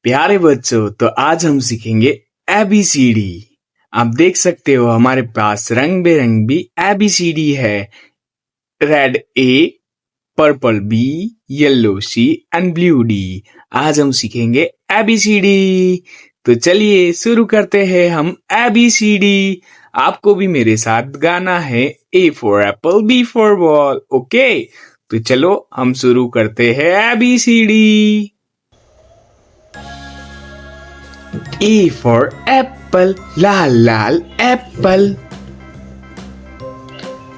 प्यारे बच्चों, तो आज हम सीखेंगे ABCD। आप देख सकते हो हमारे पास रंग बिरंगी ABCD है। Red A, purple B, yellow C and blue D। आज हम सीखेंगे ABCD। तो चलिए शुरू करते हैं हम ABCD। आपको भी मेरे साथ गाना है A for apple, B for ball। Okay, तो चलो हम शुरू करते हैं ABCD। A for apple, Lal Lal Apple.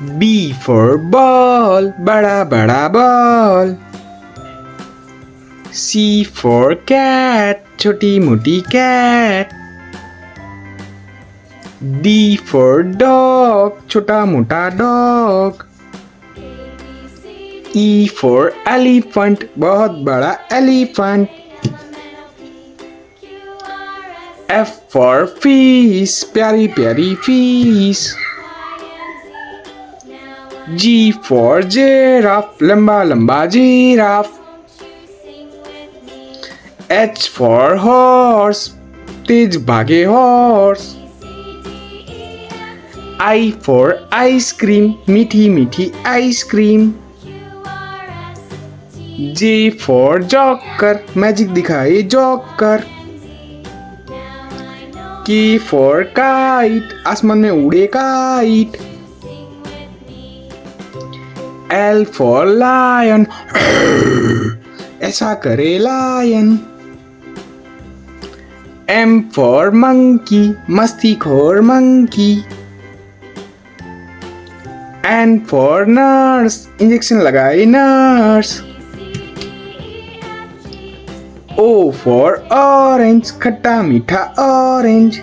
B for ball, बड़ा बड़ा बॉल। C for cat, छोटी मोटी कैट। D for dog, छोटा मोटा डॉग। E for elephant, बहुत बड़ा एलिफेंट। F for fish, प्यारी प्यारी फिश। G for giraffe, लंबा लंबा जिराफ। H for horse, तेज भागे horse. I for ice cream, मीठी मीठी ice cream. J for joker, magic दिखाए जोकर। K for kite, आसमान में उड़े काइट। L for lion, ऐसा करे लायन। M for monkey, मस्ती खोर monkey. N for nurse, injection लगाए नर्स। O for orange, खट्टा मीठा orange.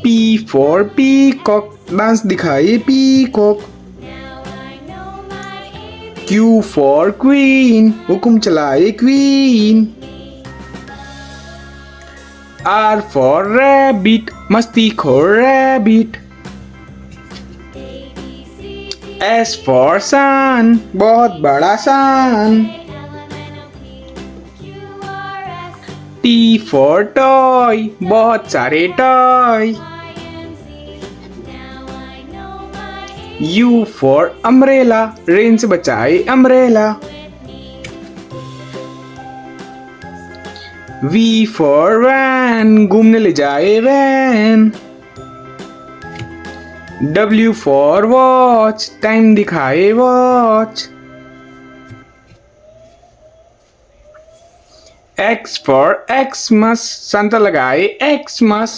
P for peacock, dance दिखाए पीकॉक। Q for queen, हुक्म चलाए क्वीन। R for rabbit, मस्ती खोर रैबिट। S for sun, बहुत बड़ा सन। T for toy, बहुत सारे toy. U for umbrella, rain से बचाए अम्ब्रेला। V for van, घूमने ले जाए van. W for watch, time दिखाए watch. X for Xmas, Santa लगाए Xmas।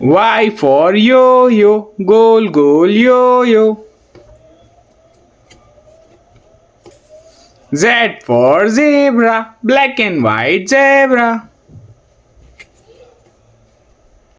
Y for yo-yo, goal goal yo-yo। Z for zebra, black and white zebra।